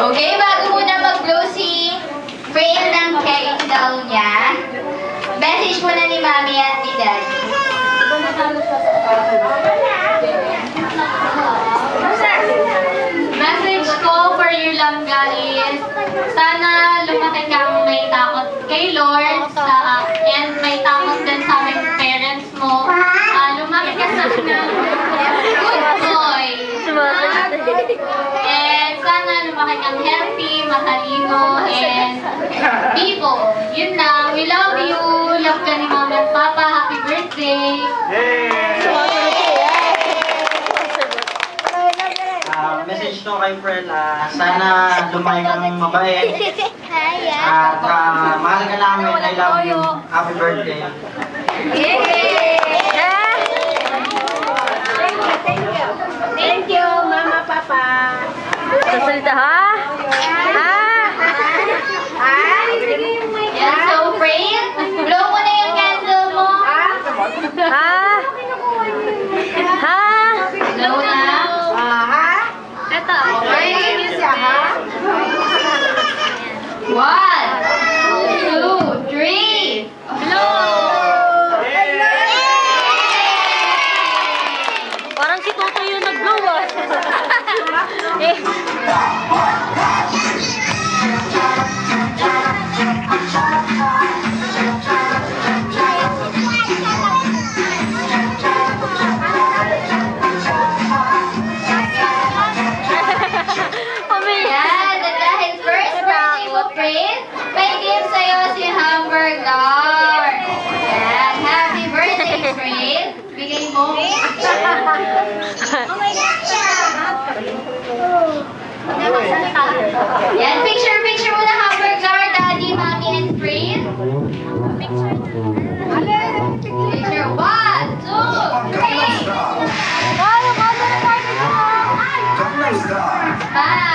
Okay, bago muna mag-blow si Frame ng cake daw niya, message muna ni Mami at ni Daddy. Message ko for you lang guys, sana lumaki kang may takot kay Lord and may takot din sa aming parents mo. Lumaki ka sa good boy. And sana lumaki kang healthy, matalino, and people. Yun lang. We love you. Love ka ni Mama at Papa. Happy birthday. Message to kay Fred, sana lumaki kang mabait. At mahal ka namin. I love you. Happy birthday. Thank you, Mama, Papa. Sasalita, ha? Yan, so Frame, blow mo na yung candle mo. Blow na. Ito. Frame. Siya, ha? 1, 2, 3. Parang si Toto yung nag-blow, Yan, at dahil first birthday mo, Frame, may gift sa'yo si Hamburger. Yan, happy birthday, Frame. Bigay mo. Yan, picture muna Hamburger, Daddy, Mommy, and Frame. Picture. 1, 2, 3. Bye!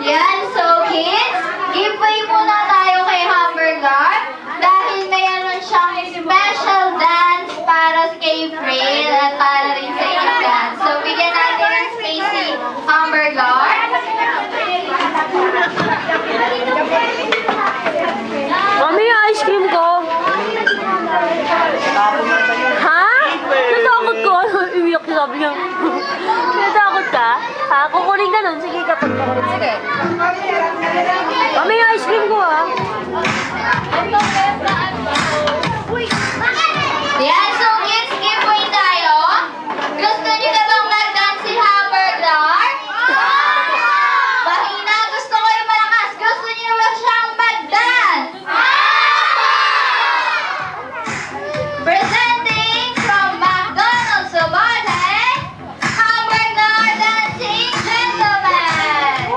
Yan, so kids, giveaway muna tayo kay Hamburger dahil mayroon siyang special dance para kay Fred at para rin sa inyong dance. So bigyan natin ng space si Hamburger. Mami, yung ice cream ko. Ha? Natakot ko. Iwiyak siya, sabi niya. Natakot ka? Ha? Kukunin ka nun. Sige, kapag kukunin. Sige. Mami, yung ice cream ko, ha? Yan, so kids, giveaway tayo. Gusto niyo na bang mag-dance si Hamburger? Mahina, gusto ko yung malakas. Gusto niyo na ba siyang mag-dance? Presenting from McDonald's Sobote, Hamburger Dancing Gentleman.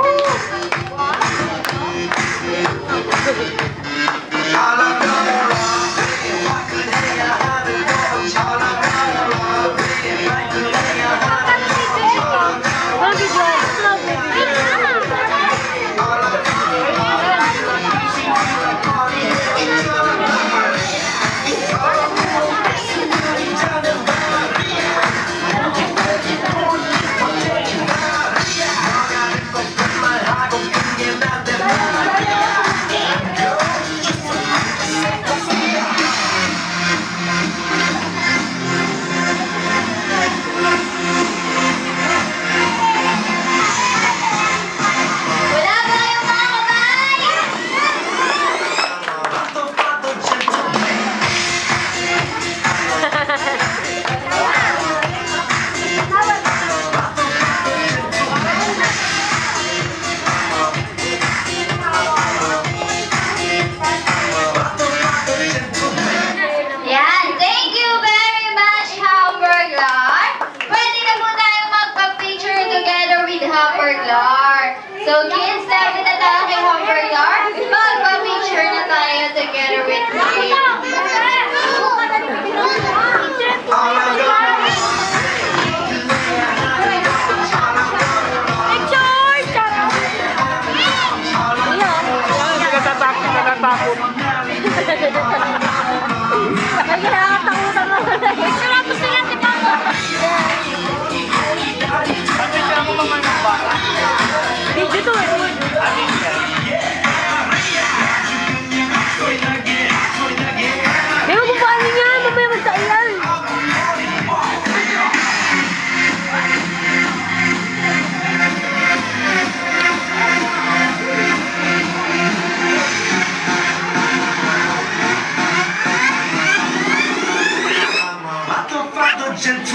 Section 2.